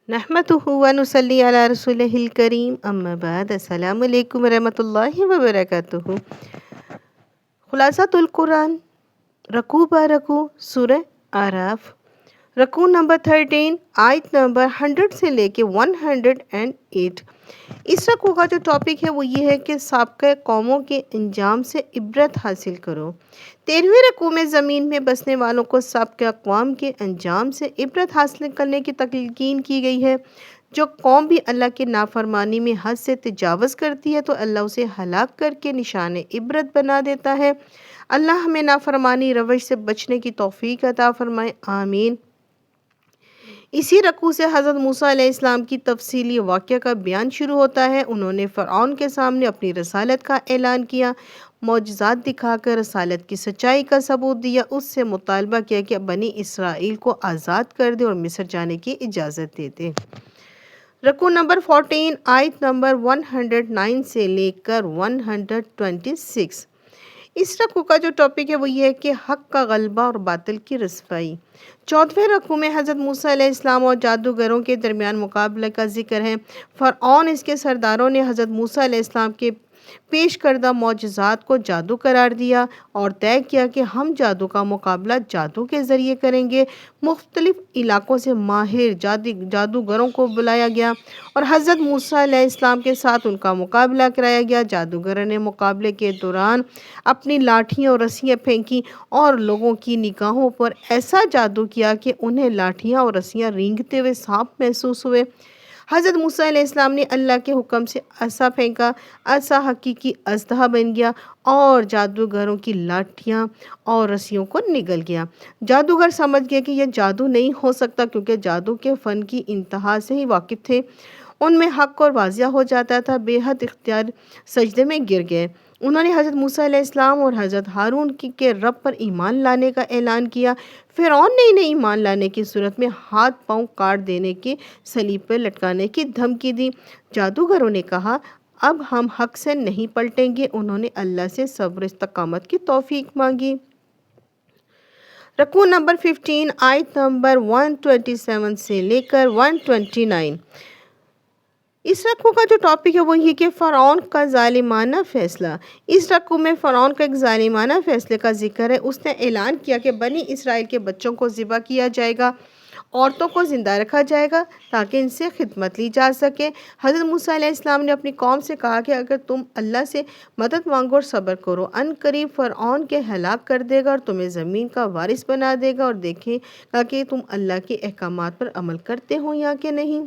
نحمده ونصلي على رسوله الكريم اما بعد السلام علیکم ورحمۃ اللہ وبرکاتہ۔ خلاصۃ القرآن رکوع با رکوع سورہ اعراف، رکوع نمبر 13 آیت نمبر 100 سے لے کے 108۔ اس رکوع کا جو ٹاپک ہے وہ یہ ہے کہ سابقہ قوموں کے انجام سے عبرت حاصل کرو۔ 13ویں رکوع میں زمین میں بسنے والوں کو سابقہ اقوام کے انجام سے عبرت حاصل کرنے کی تلقین کی گئی ہے۔ جو قوم بھی اللہ کی نافرمانی میں حد سے تجاوز کرتی ہے تو اللہ اسے ہلاک کر کے نشان عبرت بنا دیتا ہے۔ اللہ ہمیں نافرمانی روش سے بچنے کی توفیق عطا فرمائے، آمین۔ اسی رکوع سے حضرت موسیٰ علیہ السلام کی تفصیلی واقعہ کا بیان شروع ہوتا ہے۔ انہوں نے فرعون کے سامنے اپنی رسالت کا اعلان کیا، معجزات دکھا کر رسالت کی سچائی کا ثبوت دیا، اس سے مطالبہ کیا کہ بنی اسرائیل کو آزاد کر دے اور مصر جانے کی اجازت دے دے۔ رکوع نمبر 14 آیت نمبر 109 سے لے کر 126۔ اس رکوع کا جو ٹاپک ہے وہ یہ ہے کہ حق کا غلبہ اور باطل کی رسوائی۔ 14ویں رکوع میں حضرت موسیٰ علیہ السلام اور جادوگروں کے درمیان مقابلہ کا ذکر ہے۔ فرعون اس کے سرداروں نے حضرت موسیٰ علیہ السلام کے پیش کردہ معجزات کو جادو قرار دیا اور طے کیا کہ ہم جادو کا مقابلہ جادو کے ذریعے کریں گے۔ مختلف علاقوں سے ماہر جادوگروں کو بلایا گیا اور حضرت موسیٰ علیہ السلام کے ساتھ ان کا مقابلہ کرایا گیا۔ جادوگروں نے مقابلے کے دوران اپنی لاٹھیاں اور رسیاں پھینکی اور لوگوں کی نگاہوں پر ایسا جادو کیا کہ انہیں لاٹھیاں اور رسیاں رینگتے ہوئے سانپ محسوس ہوئے۔ حضرت موسیٰ علیہ السلام نے اللہ کے حکم سے عصا پھینکا، عصا حقیقی اژدہا بن گیا اور جادوگروں کی لاٹھیاں اور رسیوں کو نگل گیا۔ جادوگر سمجھ گئے کہ یہ جادو نہیں ہو سکتا کیونکہ جادو کے فن کی انتہا سے ہی واقف تھے۔ ان میں حق اور واضح ہو جاتا تھا، بے حد اختیار سجدے میں گر گئے۔ انہوں نے حضرت موسیٰ علیہ السلام اور حضرت ہارون کے رب پر ایمان لانے کا اعلان کیا۔ فرعون نے انہیں ایمان لانے کی صورت میں ہاتھ پاؤں کاٹ دینے کی، صلیب پر لٹکانے کی دھمکی دی۔ جادوگروں نے کہا اب ہم حق سے نہیں پلٹیں گے۔ انہوں نے اللہ سے صبر و استقامت کی توفیق مانگی۔ رکوع نمبر 15 آیت نمبر 127 سے لے کر 129۔ اس رکوع کا جو ٹاپک ہے وہ یہ کہ فرعون کا ظالمانہ فیصلہ۔ اس رکوع میں فرعون کا ایک ظالمانہ فیصلے کا ذکر ہے۔ اس نے اعلان کیا کہ بنی اسرائیل کے بچوں کو ذبح کیا جائے گا، عورتوں کو زندہ رکھا جائے گا تاکہ ان سے خدمت لی جا سکے۔ حضرت موسیٰ علیہ السلام نے اپنی قوم سے کہا کہ اگر تم اللہ سے مدد مانگو اور صبر کرو، ان قریب فرعون کے ہلاک کر دے گا اور تمہیں زمین کا وارث بنا دے گا، اور دیکھے گا کہ تم اللہ کے احکامات پر عمل کرتے ہو یا کہ نہیں۔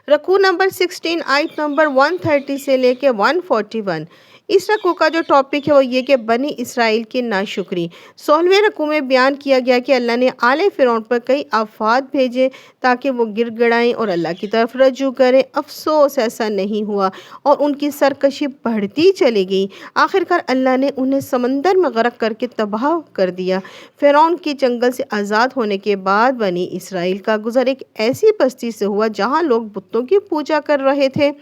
رکوع نمبر 16 آیت نمبر 130 سے لے کے 141۔ اس رکوع کا جو ٹاپک ہے وہ یہ کہ بنی اسرائیل کی ناشکری۔ 16ویں رکوع میں بیان کیا گیا کہ اللہ نے آل فرعون پر کئی آفات بھیجے تاکہ وہ گر گڑائیں اور اللہ کی طرف رجوع کریں۔ افسوس ایسا نہیں ہوا اور ان کی سرکشی بڑھتی چلی گئی۔ آخرکار اللہ نے انہیں سمندر میں غرق کر کے تباہ کر دیا۔ فرعون کی جنگل سے آزاد ہونے کے بعد بنی اسرائیل کا گزر ایک ایسی بستی سے ہوا جہاں لوگ بتوں کی پوجا کر رہے تھے۔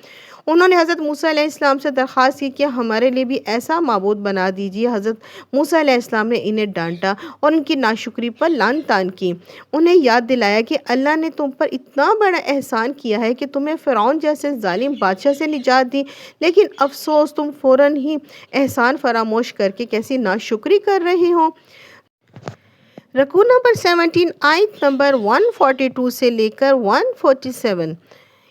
انہوں نے حضرت موسیٰ علیہ السلام سے درخواست کی کہ ہمارے لیے بھی ایسا معبود بنا دیجیے۔ حضرت موسیٰ علیہ السلام نے انہیں ڈانٹا اور ان کی ناشکری پر لعن طعن کی۔ انہیں یاد دلایا کہ اللہ نے تم پر اتنا بڑا احسان کیا ہے کہ تمہیں فرعون جیسے ظالم بادشاہ سے نجات دی، لیکن افسوس تم فوراً ہی احسان فراموش کر کے کیسی ناشکری کر رہے ہو۔ رکوع نمبر 17 آیت نمبر 142 سے لے کر 147۔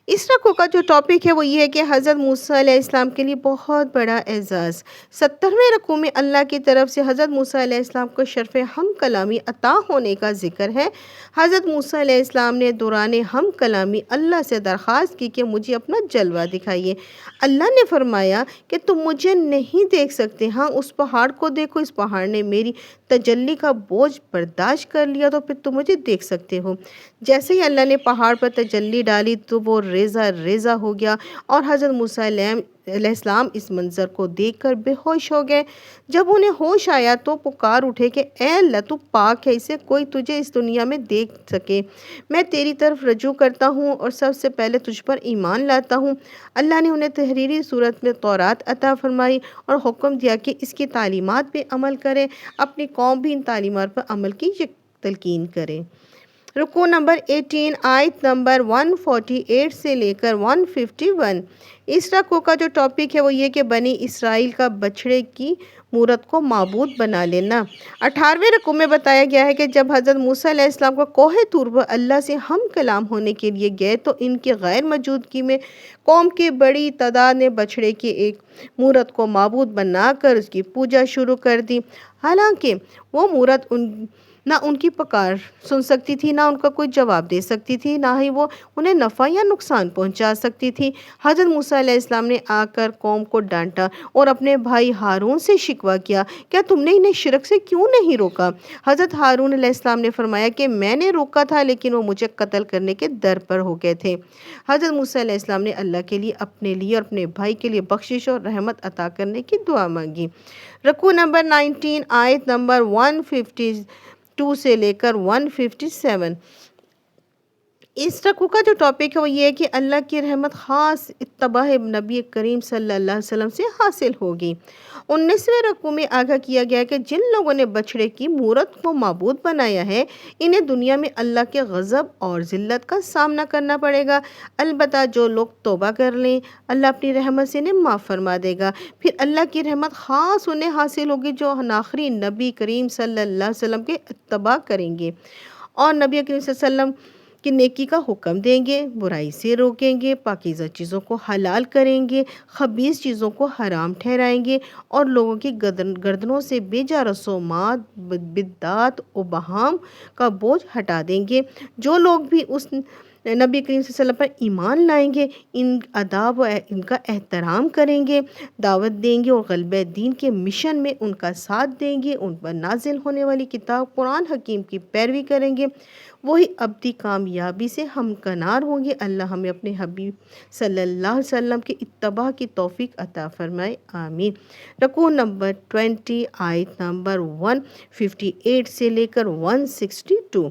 اس رکوع کا جو ٹاپک ہے وہ یہ ہے کہ حضرت موسیٰ علیہ السلام کے لیے بہت بڑا اعزاز۔ 17ویں رکوع میں اللہ کی طرف سے حضرت موسیٰ علیہ السلام کو شرف ہم کلامی عطا ہونے کا ذکر ہے۔ حضرت موسیٰ علیہ السلام نے دوران ہم کلامی اللہ سے درخواست کی کہ مجھے اپنا جلوہ دکھائیے۔ اللہ نے فرمایا کہ تم مجھے نہیں دیکھ سکتے، ہاں اس پہاڑ کو دیکھو، اس پہاڑ نے میری تجلی کا بوجھ برداشت کر لیا تو پھر تم مجھے دیکھ سکتے ہو۔ جیسے ہی اللہ نے پہاڑ پر تجلی ڈالی تو وہ ریزہ ریزہ ہو گیا اور حضرت موسیٰ علیہ السلام اس منظر کو دیکھ کر بے ہوش ہو گئے۔ جب انہیں ہوش آیا تو پکار اٹھے کہ اے اللہ تو پاک ہے، اسے کوئی تجھے اس دنیا میں دیکھ سکے۔ میں تیری طرف رجوع کرتا ہوں اور سب سے پہلے تجھ پر ایمان لاتا ہوں۔ اللہ نے انہیں تحریری صورت میں تورات عطا فرمائی اور حکم دیا کہ اس کی تعلیمات پہ عمل کرے، اپنی قوم بھی ان تعلیمات پر عمل کی تلقین کرے۔ رکوع نمبر 18 آیت نمبر 148 سے لے کر 151۔ اس رکوع کا جو ٹاپک ہے وہ یہ کہ بنی اسرائیل کا بچھڑے کی مورت کو معبود بنا لینا۔ 18ویں رکوع میں بتایا گیا ہے کہ جب حضرت موسیٰ علیہ السلام کو کوہ طور پر اللہ سے ہم کلام ہونے کے لیے گئے تو ان کی غیر موجودگی میں قوم کی بڑی تعداد نے بچھڑے کی ایک مورت کو معبود بنا کر اس کی پوجا شروع کر دی، حالانکہ وہ مورت نہ ان کی پکار سن سکتی تھی، نہ ان کا کوئی جواب دے سکتی تھی، نہ ہی وہ انہیں نفع یا نقصان پہنچا سکتی تھی۔ حضرت موسیٰ علیہ السلام نے آ کر قوم کو ڈانٹا اور اپنے بھائی ہارون سے شکوہ کیا، کیا تم نے انہیں شرک سے کیوں نہیں روکا؟ حضرت ہارون علیہ السلام نے فرمایا کہ میں نے روکا تھا لیکن وہ مجھے قتل کرنے کے در پر ہو گئے تھے۔ حضرت موسیٰ علیہ السلام نے اللہ کے لیے، اپنے لیے اور اپنے بھائی کے لیے بخشش اور رحمت عطا کرنے کی دعا مانگی۔ رکوع نمبر 19 آیت نمبر 152 سے لے کر 157۔ اس رکوع کا جو ٹاپک ہے وہ یہ ہے کہ اللہ کی رحمت خاص اتباع نبی کریم صلی اللہ علیہ وسلم سے حاصل ہوگی۔ 19ویں رکوع میں آگاہ کیا گیا ہے کہ جن لوگوں نے بچھڑے کی مورت کو معبود بنایا ہے انہیں دنیا میں اللہ کے غضب اور ذلت کا سامنا کرنا پڑے گا، البتہ جو لوگ توبہ کر لیں اللہ اپنی رحمت سے انہیں معاف فرما دے گا۔ پھر اللہ کی رحمت خاص انہیں حاصل ہوگی جو آخری نبی کریم صلی اللہ علیہ وسلم کے اتباع کریں گے اور نبی کریم صلی اللہ علیہ وسلم کہ نیکی کا حکم دیں گے، برائی سے روکیں گے، پاکیزہ چیزوں کو حلال کریں گے، خبیث چیزوں کو حرام ٹھہرائیں گے اور لوگوں کی گردنوں سے بے جا رسومات، بدعات و بہام کا بوجھ ہٹا دیں گے۔ جو لوگ بھی اس نبی کریم صلی اللہ علیہ وسلم پر ایمان لائیں گے، ان آداب و ان کا احترام کریں گے، دعوت دیں گے اور غلبہ دین کے مشن میں ان کا ساتھ دیں گے، ان پر نازل ہونے والی کتاب قرآن حکیم کی پیروی کریں گے، وہی ابدی کامیابی سے ہمکنار ہوں گے۔ اللہ ہمیں اپنے حبیب صلی اللہ علیہ وسلم کے اتباع کی توفیق عطا فرمائے، آمین۔ رکوع نمبر 20 آیت نمبر 158 سے لے کر 162۔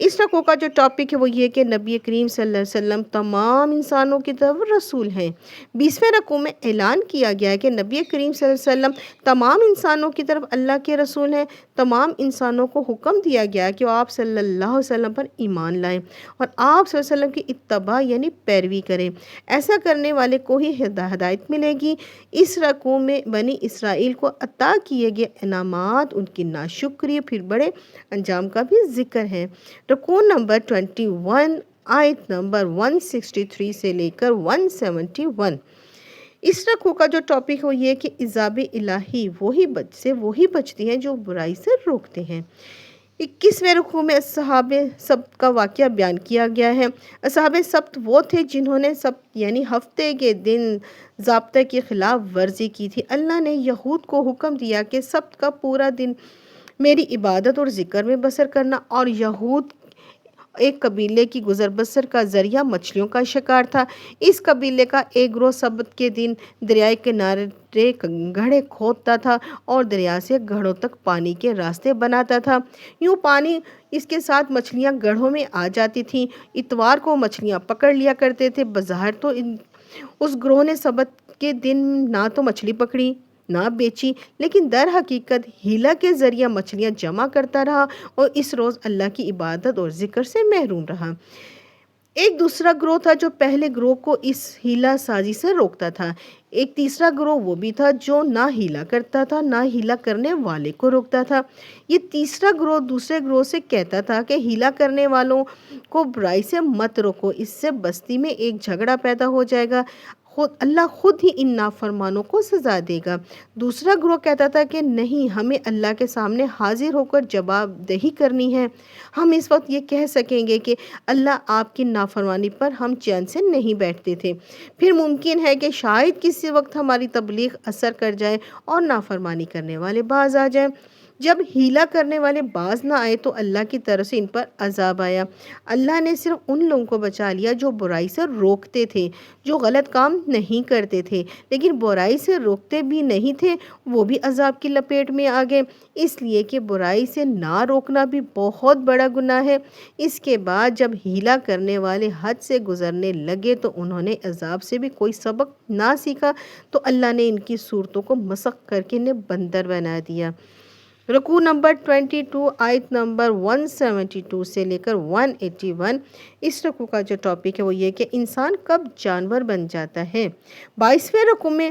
اس رکوع کا جو ٹاپک ہے وہ یہ کہ نبی کریم صلی اللہ علیہ وسلم تمام انسانوں کی طرف رسول ہیں۔ 20ویں رکوع میں اعلان کیا گیا ہے کہ نبی کریم صلی اللہ علیہ وسلم تمام انسانوں کی طرف اللہ کے رسول ہیں۔ تمام انسانوں کو حکم دیا گیا ہے کہ وہ آپ صلی اللہ علیہ وسلم پر ایمان لائیں اور آپ صلی اللہ علیہ وسلم کی اتباع یعنی پیروی کریں، ایسا کرنے والے کو ہی ہدایت ملے گی۔ اس رکوع میں بنی اسرائیل کو عطا کیے گئے انعامات، ان کی ناشکری، پھر بڑے انجام کا بھی ذکر ہے۔ رکوع نمبر 21 آیت نمبر 163 سے لے کر 171۔ اس رکوع کا جو ٹاپک ہے یہ کہ عذاب الہی وہی بچتی ہیں جو برائی سے روکتے ہیں۔ 21ویں رکوع میں اصحاب سبت کا واقعہ بیان کیا گیا ہے۔ اصحاب سبت وہ تھے جنہوں نے سبت یعنی ہفتے کے دن ضابطے کی خلاف ورزی کی تھی۔ اللہ نے یہود کو حکم دیا کہ سبت کا پورا دن میری عبادت اور ذکر میں بسر کرنا، اور یہود ایک قبیلے کی گزر بسر کا ذریعہ مچھلیوں کا شکار تھا۔ اس قبیلے کا ایک گروہ سبت کے دن دریائے کنارے گڑھے کھودتا تھا اور دریا سے گڑھوں تک پانی کے راستے بناتا تھا، یوں پانی اس کے ساتھ مچھلیاں گڑھوں میں آ جاتی تھیں۔ اتوار کو مچھلیاں پکڑ لیا کرتے تھے۔ بظاہر تو اس گروہ نے سبت کے دن نہ تو مچھلی پکڑی نہ بیچی، لیکن در حقیقت ہیلا کے ذریعہ مچھلیاں جمع کرتا رہا اور اس روز اللہ کی عبادت اور ذکر سے محروم رہا۔ ایک دوسرا گروہ تھا جو پہلے گروہ کو اس ہیلا سازی سے روکتا تھا۔ ایک تیسرا گروہ وہ بھی تھا جو نہ ہیلا کرتا تھا نہ ہیلا کرنے والے کو روکتا تھا۔ یہ تیسرا گروہ دوسرے گروہ سے کہتا تھا کہ ہیلا کرنے والوں کو برائی سے مت روکو، اس سے بستی میں ایک جھگڑا پیدا ہو جائے گا، اللہ خود ہی ان نافرمانوں کو سزا دے گا۔ دوسرا گروہ کہتا تھا کہ نہیں، ہمیں اللہ کے سامنے حاضر ہو کر جواب دہی کرنی ہے، ہم اس وقت یہ کہہ سکیں گے کہ اللہ آپ کی نافرمانی پر ہم چین سے نہیں بیٹھتے تھے۔ پھر ممکن ہے کہ شاید کسی وقت ہماری تبلیغ اثر کر جائے اور نافرمانی کرنے والے باز آ جائیں۔ جب ہیلا کرنے والے باز نہ آئے تو اللہ کی طرف سے ان پر عذاب آیا۔ اللہ نے صرف ان لوگوں کو بچا لیا جو برائی سے روکتے تھے، جو غلط کام نہیں کرتے تھے لیکن برائی سے روکتے بھی نہیں تھے، وہ بھی عذاب کی لپیٹ میں آ گئے، اس لیے کہ برائی سے نہ روکنا بھی بہت بڑا گناہ ہے۔ اس کے بعد جب ہیلا کرنے والے حد سے گزرنے لگے تو انہوں نے عذاب سے بھی کوئی سبق نہ سیکھا، تو اللہ نے ان کی صورتوں کو مسخ کر کے انہیں بندر بنا دیا۔ رکوع نمبر 22 آیت نمبر 172 سے لے کر 181۔ اس رکوع کا جو ٹاپک ہے وہ یہ کہ انسان کب جانور بن جاتا ہے۔ 22ویں رکوع میں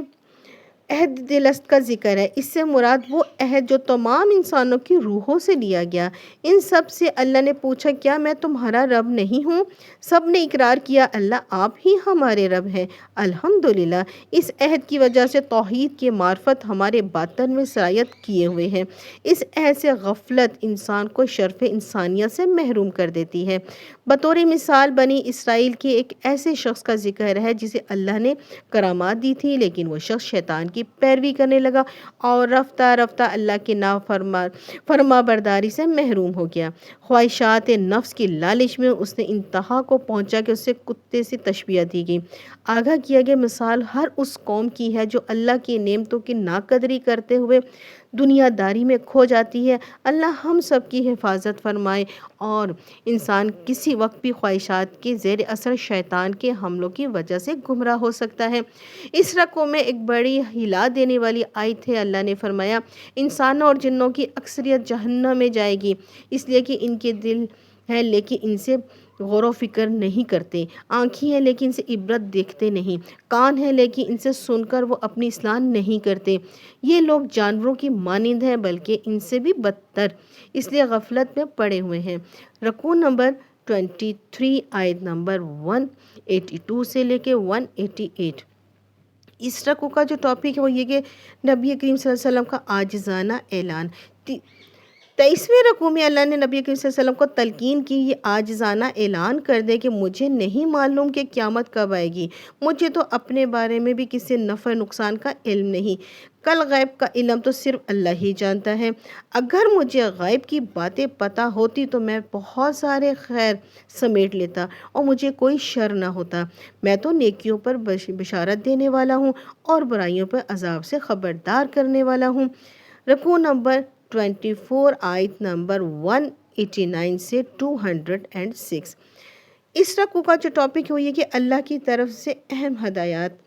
عہد دلست کا ذکر ہے۔ اس سے مراد وہ عہد جو تمام انسانوں کی روحوں سے لیا گیا۔ ان سب سے اللہ نے پوچھا کیا میں تمہارا رب نہیں ہوں؟ سب نے اقرار کیا اللہ آپ ہی ہمارے رب ہیں۔ الحمدللہ اس عہد کی وجہ سے توحید کی معرفت ہمارے باطن میں سرایت کیے ہوئے ہیں۔ اس عہد سے غفلت انسان کو شرف انسانیت سے محروم کر دیتی ہے۔ بطور مثال بنی اسرائیل کے ایک ایسے شخص کا ذکر ہے جسے اللہ نے کرامات دی تھی، لیکن وہ شخص شیطان کی پیروی کرنے لگا اور رفتہ رفتہ اللہ کی فرما برداری سے محروم ہو گیا۔ خواہشات نفس کی لالچ میں اس نے انتہا کو پہنچا کہ اسے کتے سے تشبیہ دی گئی۔ آگاہ کیا گیا مثال ہر اس قوم کی ہے جو اللہ کی نعمتوں کی ناقدری کرتے ہوئے دنیا داری میں کھو جاتی ہے۔ اللہ ہم سب کی حفاظت فرمائے اور انسان کسی وقت بھی خواہشات کے زیر اثر شیطان کے حملوں کی وجہ سے گمراہ ہو سکتا ہے۔ اس رکوع میں ایک بڑی ہلا دینے والی آیت ہے۔ اللہ نے فرمایا انسانوں اور جنوں کی اکثریت جہنم میں جائے گی، اس لیے کہ ان کے دل ہے لیکن ان سے غور و فکر نہیں کرتے، آنکھیں ہیں لیکن ان سے عبرت دیکھتے نہیں، کان ہیں لیکن ان سے سن کر وہ اپنی اصلاح نہیں کرتے۔ یہ لوگ جانوروں کی مانند ہیں بلکہ ان سے بھی بدتر، اس لیے غفلت میں پڑے ہوئے ہیں۔ رکوع نمبر 23 آیت نمبر 182 سے لے کے 188۔ اس رکوع کا جو ٹاپک ہے وہ یہ کہ نبی کریم صلی اللہ علیہ وسلم کا عاجزانہ اعلان۔ 23ویں رکوع میں اللہ نے نبی کریم صلی اللہ علیہ وسلم کو تلقین کی یہ عاجزانہ اعلان کر دے کہ مجھے نہیں معلوم کہ قیامت کب آئے گی، مجھے تو اپنے بارے میں بھی کسی نفع نقصان کا علم نہیں، کل غیب کا علم تو صرف اللہ ہی جانتا ہے۔ اگر مجھے غیب کی باتیں پتہ ہوتی تو میں بہت سارے خیر سمیٹ لیتا اور مجھے کوئی شر نہ ہوتا۔ میں تو نیکیوں پر بشارت دینے والا ہوں اور برائیوں پر عذاب سے خبردار کرنے والا ہوں۔ رکوع نمبر 24 آیت نمبر 189 سے 206۔ اس رکوع کا جو ٹاپک ہے وہ یہ کہ اللہ کی طرف سے اہم ہدایات۔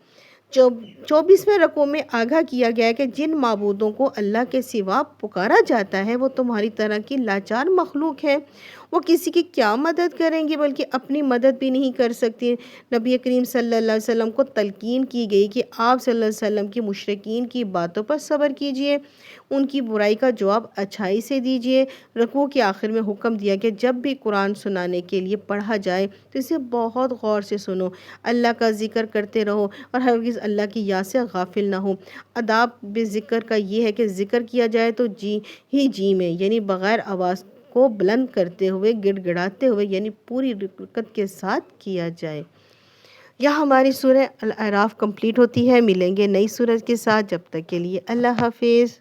24ویں رکوع میں آگاہ کیا گیا ہے کہ جن معبودوں کو اللہ کے سوا پکارا جاتا ہے وہ تمہاری طرح کی لاچار مخلوق ہے، وہ کسی کی کیا مدد کریں گی بلکہ اپنی مدد بھی نہیں کر سکتی۔ نبی کریم صلی اللہ علیہ وسلم کو تلقین کی گئی کہ آپ صلی اللہ علیہ وسلم کی مشرکین کی باتوں پر صبر کیجئے، ان کی برائی کا جواب اچھائی سے دیجئے۔ رکوع کے آخر میں حکم دیا کہ جب بھی قرآن سنانے کے لیے پڑھا جائے تو اسے بہت غور سے سنو، اللہ کا ذکر کرتے رہو اور ہرگز اللہ کی یاد سے غافل نہ ہو۔ آداب ذکر کا یہ ہے کہ ذکر کیا جائے تو جی میں یعنی بغیر آواز کو بلند کرتے ہوئے، گڑ گڑاتے ہوئے یعنی پوری رکت کے ساتھ کیا جائے۔ یہاں ہماری سورہ الاعراف کمپلیٹ ہوتی ہے۔ ملیں گے نئی سورہ کے ساتھ، جب تک کے لیے اللہ حافظ۔